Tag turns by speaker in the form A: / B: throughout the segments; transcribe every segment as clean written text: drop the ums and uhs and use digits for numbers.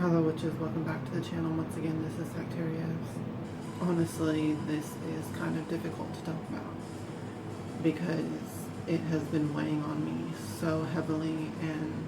A: Hello witches, welcome back to the channel. Once again, this is Sectarius. Honestly, this is kind of difficult to talk about because it has been weighing on me so heavily and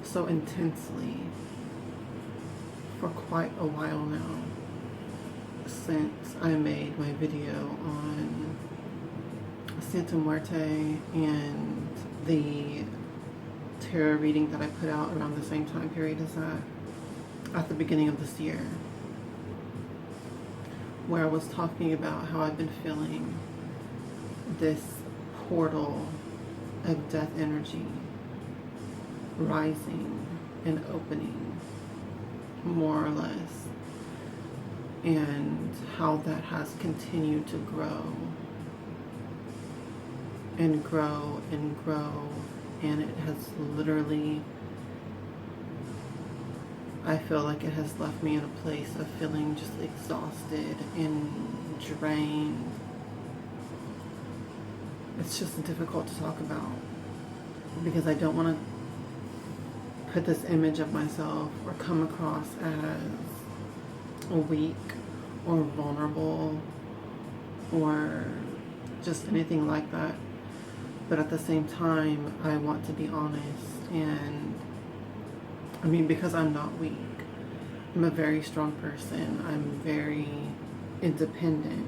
A: so intensely for quite a while now, since I made my video on Santa Muerte and the tarot reading that I put out around the same time period as that, at the beginning of this year, where I was talking about how I've been feeling this portal of death energy rising and opening, more or less, and how that has continued to grow and grow and grow. And it has literally, I feel like it has left me in a place of feeling just exhausted and drained. It's just difficult to talk about because I don't want to put this image of myself or come across as weak or vulnerable or just anything like that. But at the same time, I want to be honest, and I mean, because I'm not weak. I'm a very strong person. I'm very independent.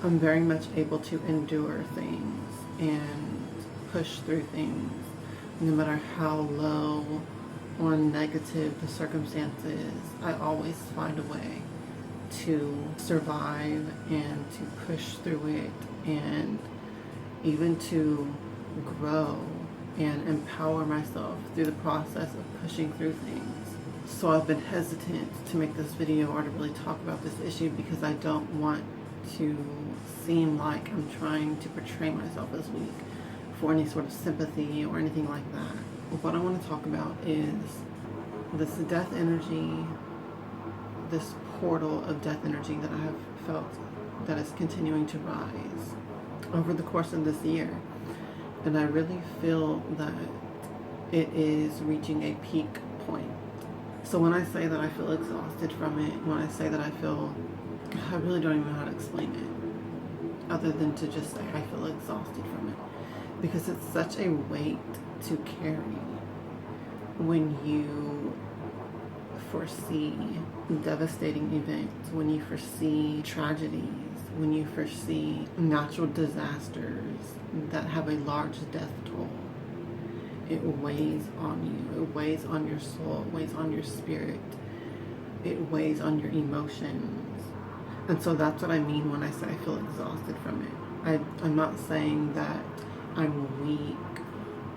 A: I'm very much able to endure things and push through things, no matter how low or negative the circumstances. I always find a way to survive and to push through it, and even to grow and empower myself through the process of pushing through things. So I've been hesitant to make this video or to really talk about this issue because I don't want to seem like I'm trying to portray myself as weak for any sort of sympathy or anything like that. What I want to talk about is this death energy, this portal of death energy that I have felt that is continuing to rise over the course of this year. And I really feel that it is reaching a peak point. So when I say that I feel exhausted from it, when I say that I really don't even know how to explain it other than to just say I feel exhausted from it, because it's such a weight to carry when you foresee devastating events, when you foresee tragedies, when you foresee natural disasters that have a large death toll. It weighs on you. It weighs on your soul. It weighs on your spirit. It weighs on your emotions. And so that's what I mean when I say I feel exhausted from it. I'm not saying that I'm weak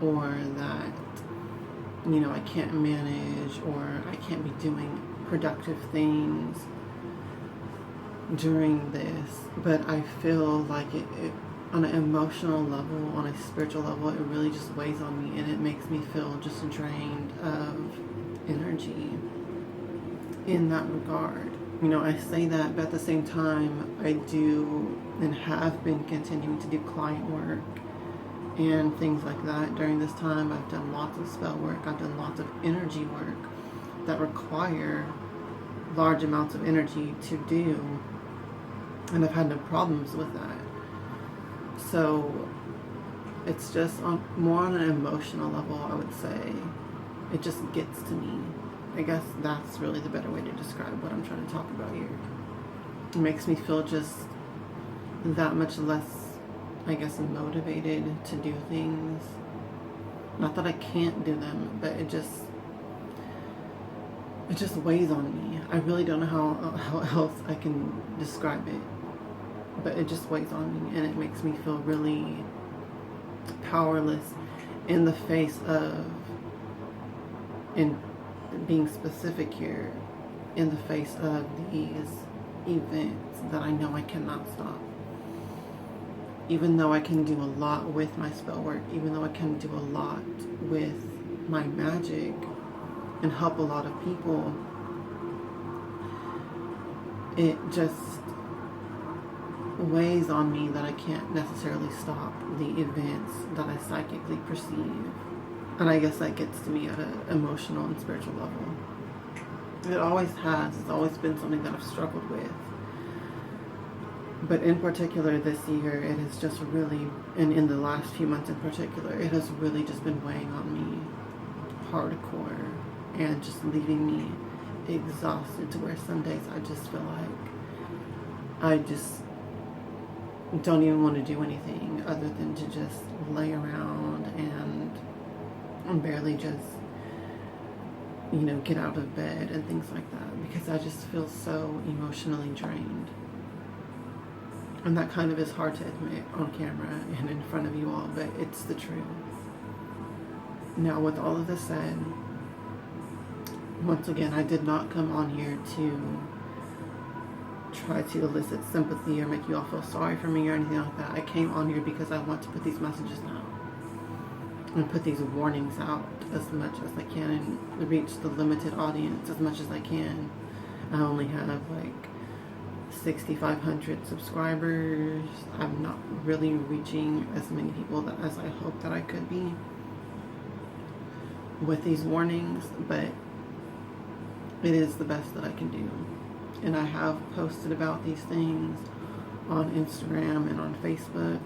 A: or that, I can't manage or I can't be doing productive things during this, but I feel like it on an emotional level, on a spiritual level, it really just weighs on me, and it makes me feel just drained of energy in that regard. I say that, but at the same time, I do and have been continuing to do client work and things like that during this time. I've done lots of spell work. I've done lots of energy work that require large amounts of energy to do, and I've had no problems with that. So it's just more on an emotional level, I would say. It just gets to me. I guess that's really the better way to describe what I'm trying to talk about here. It makes me feel just that much less, I guess, motivated to do things. Not that I can't do them, but it just weighs on me. I really don't know how else I can describe it, but it just weighs on me, and it makes me feel really powerless in the face of, and being specific here, in the face of these events that I know I cannot stop. Even though I can do a lot with my spell work, even though I can do a lot with my magic and help a lot of people, it just weighs on me that I can't necessarily stop the events that I psychically perceive And I guess that gets to me at an emotional and spiritual level. It always has. It's always been something that I've struggled with. But in particular this year, it has just really, and in the last few months in particular, it has really just been weighing on me hardcore and just leaving me exhausted to where some days I just feel like I just don't even want to do anything other than to just lay around and barely just, you know, get out of bed and things like that, because I just feel so emotionally drained. And that kind of is hard to admit on camera and in front of you all, but it's the truth. Now, with all of this said, once again, I did not come on here to try to elicit sympathy or make you all feel sorry for me or anything like that. I came on here because I want to put these messages out and put these warnings out as much as I can and reach the limited audience as much as I can. I only have like 6,500 subscribers. I'm not really reaching as many people as I hope that I could be with these warnings, but it is the best that I can do. And I have posted about these things on Instagram and on Facebook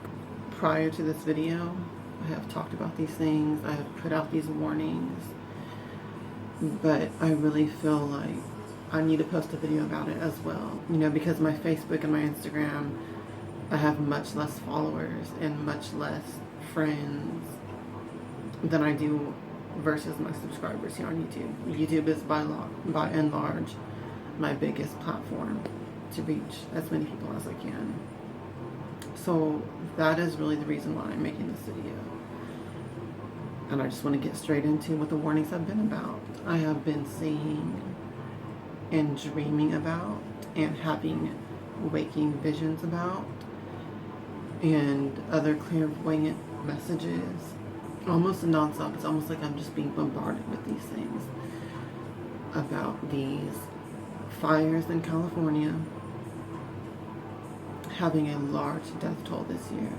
A: prior to this video. I have talked about these things. I have put out these warnings, but I really feel like I need to post a video about it as well. You know, because my Facebook and my Instagram, I have much less followers and much less friends than I do versus my subscribers here on YouTube. YouTube is by and large my biggest platform to reach as many people as I can. So that is really the reason why I'm making this video. And I just want to get straight into what the warnings have been about. I have been seeing and dreaming about and having waking visions about and other clairvoyant messages almost nonstop. It's almost like I'm just being bombarded with these things about these fires in California having a large death toll this year.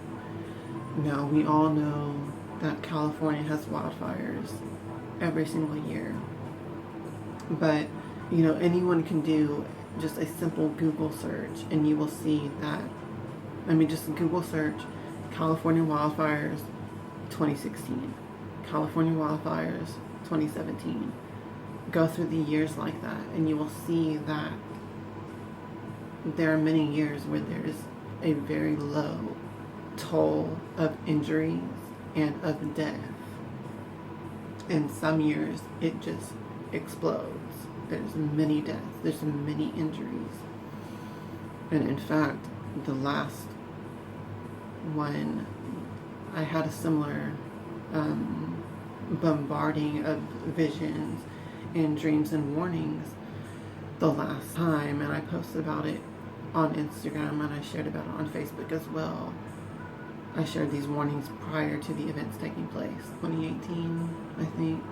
A: Now, we all know that California has wildfires every single year, but you know, anyone can do just a simple Google search and you will see that, I mean, just Google search California wildfires 2016, California wildfires 2017. Go through the years like that and you will see that there are many years where there's a very low toll of injuries and of death. And some years it just explodes. There's many deaths, there's many injuries. And in fact, the last one, I had a similar bombarding of visions and dreams and warnings the last time, and I posted about it on Instagram and I shared about it on Facebook as well. I shared these warnings prior to the events taking place. 2018, I think.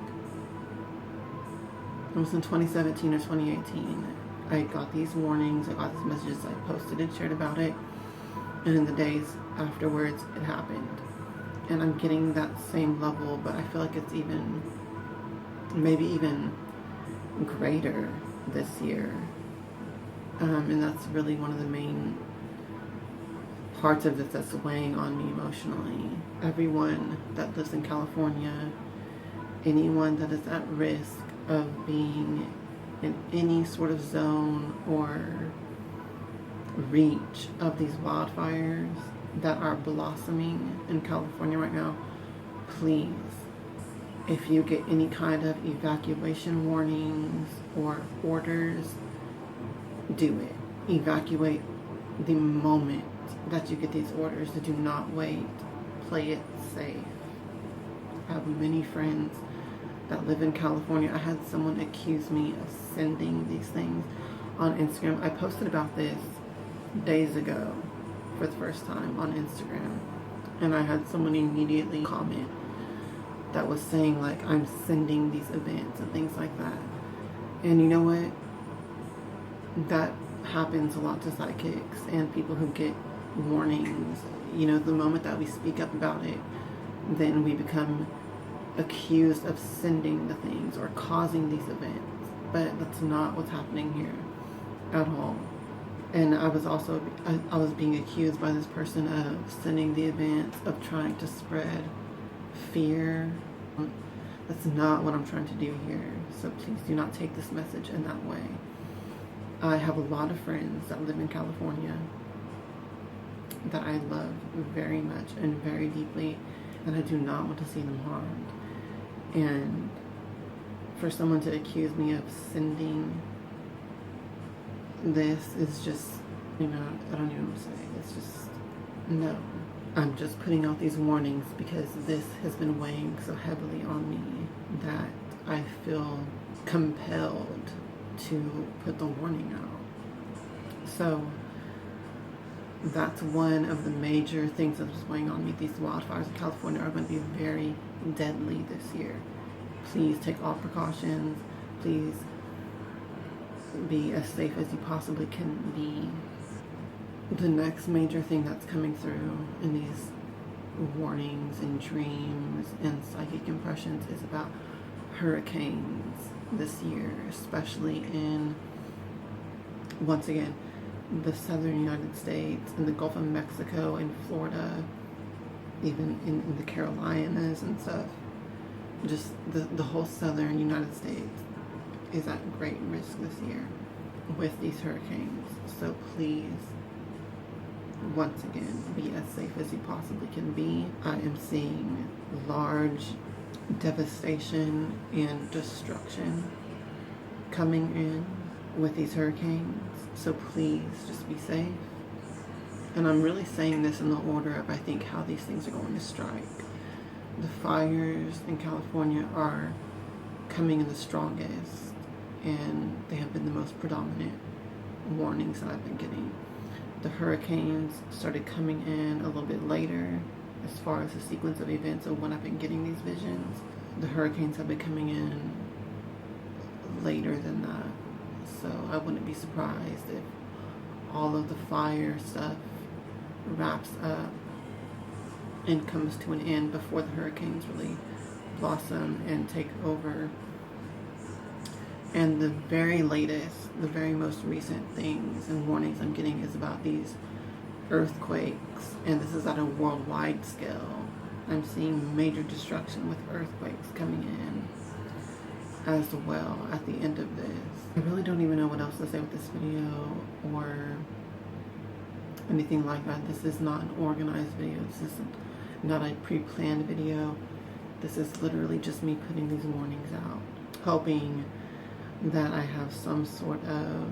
A: It was in 2017 or 2018. I got these warnings, I got these messages, I posted and shared about it, and in the days afterwards it happened. And I'm getting that same level, but I feel like it's even, maybe even greater this year. And that's really one of the main parts of this that's weighing on me emotionally. Everyone that lives in California, anyone that is at risk of being in any sort of zone or reach of these wildfires that are blossoming in California right now, please, if you get any kind of evacuation warnings or orders, do it. Evacuate the moment that you get these orders. Do not wait. Play it safe. I have many friends that live in California. I had someone accuse me of sending these things on Instagram. I posted about this days ago for the first time on Instagram, and I had someone immediately comment that was saying like I'm sending these events and things like that. And you know what? That happens a lot to psychics and people who get warnings. You know, the moment that we speak up about it, then we become accused of sending the things or causing these events, but that's not what's happening here at all. And I was being accused by this person of sending the events, of trying to spread fear. That's not what I'm trying to do here. So please do not take this message in that way. I have a lot of friends that live in California that I love very much and very deeply, and I do not want to see them harmed. And for someone to accuse me of sending this is just, I don't even know what to say. It's just, no. I'm just putting out these warnings because this has been weighing so heavily on me that I feel compelled to put the warning out. So that's one of the major things that's weighing on me. These wildfires in California are going to be very deadly this year. Please take all precautions. Please be as safe as you possibly can be. The next major thing that's coming through in these warnings and dreams and psychic impressions is about hurricanes this year, especially in, once again, the southern United States and the Gulf of Mexico and Florida, even in the Carolinas and stuff. Just the whole southern United States is at great risk this year with these hurricanes. So please, once again, be as safe as you possibly can be. I am seeing large devastation and destruction coming in with these hurricanes. So please just be safe. And I'm really saying this in the order of, I think, how these things are going to strike. The fires in California are coming in the strongest, and they have been the most predominant warnings that I've been getting. The hurricanes started coming in a little bit later as far as the sequence of events of when I've been getting these visions. The hurricanes have been coming in later than that. So I wouldn't be surprised if all of the fire stuff wraps up and comes to an end before the hurricanes really blossom and take over. And the very latest, the very most recent things and warnings I'm getting is about these earthquakes, and this is at a worldwide scale. I'm seeing major destruction with earthquakes coming in as well at the end of this. I really don't even know what else to say with this video or anything like that. This is not an organized video. This is not a pre-planned video. This is literally just me putting these warnings out, hoping that I have some sort of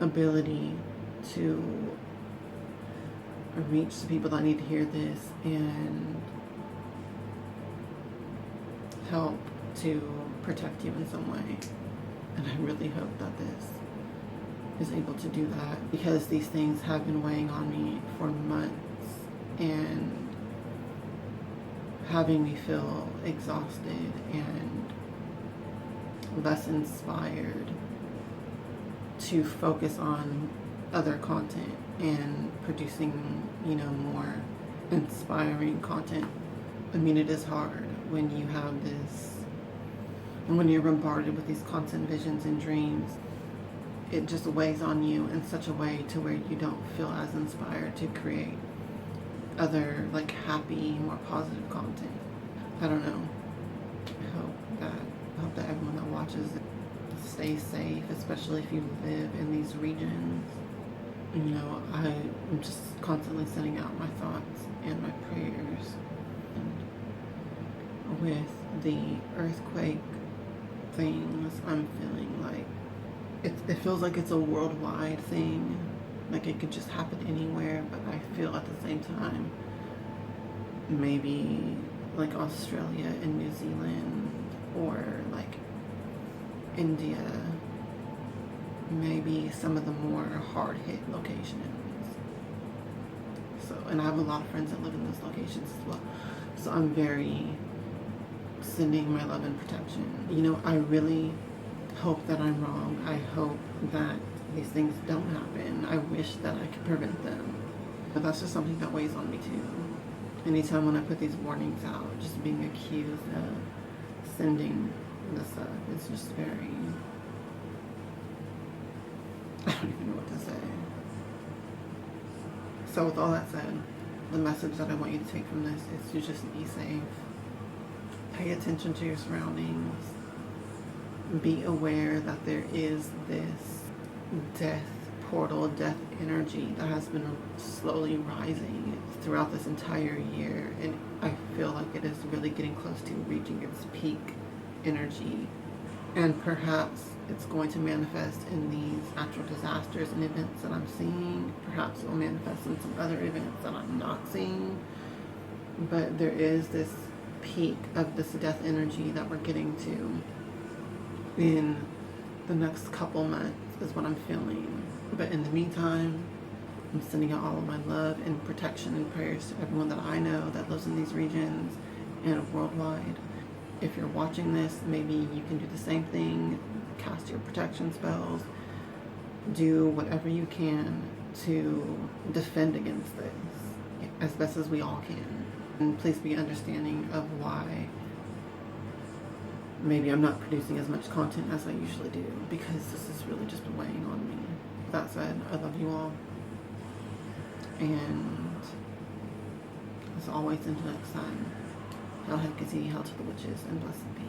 A: ability to reach the people that need to hear this and help to protect you in some way. And I really hope that this is able to do that, because these things have been weighing on me for months and having me feel exhausted and less inspired to focus on other content and producing, more inspiring content. I mean, it is hard when you have this, and when you're bombarded with these constant visions and dreams. It just weighs on you in such a way to where you don't feel as inspired to create other, happy, more positive content. I don't know. I hope that everyone that watches it stays safe, especially if you live in these regions. I'm just constantly sending out my thoughts and my prayers. And with the earthquake things, I'm feeling like it feels like it's a worldwide thing. Like it could just happen anywhere, but I feel at the same time maybe like Australia and New Zealand, or like India, maybe some of the more hard hit locations. So, and I have a lot of friends that live in those locations as well. So I'm very sending my love and protection. I really hope that I'm wrong. I hope that these things don't happen. I wish that I could prevent them. But that's just something that weighs on me too. anytime when I put these warnings out, just being accused of sending this up, it's just very, I don't even know what to say. So with all that said, the message that I want you to take from this is to just be safe. Pay attention to your surroundings. Be aware that there is this death portal, death energy that has been slowly rising throughout this entire year, and I feel like it is really getting close to reaching its peak energy, and perhaps it's going to manifest in these natural disasters and events that I'm seeing. Perhaps it will manifest in some other events that I'm not seeing, but there is this peak of this death energy that we're getting to in the next couple months is what I'm feeling. But in the meantime, I'm sending out all of my love and protection and prayers to everyone that I know that lives in these regions and worldwide. If you're watching this, maybe you can do the same thing. Cast your protection spells. Do whatever you can to defend against this as best as we all can. And please be understanding of why maybe I'm not producing as much content as I usually do, because this has really just been weighing on me. That said, I love you all. And as always, until next time, hail Hecate, hail to the witches, and blessed be.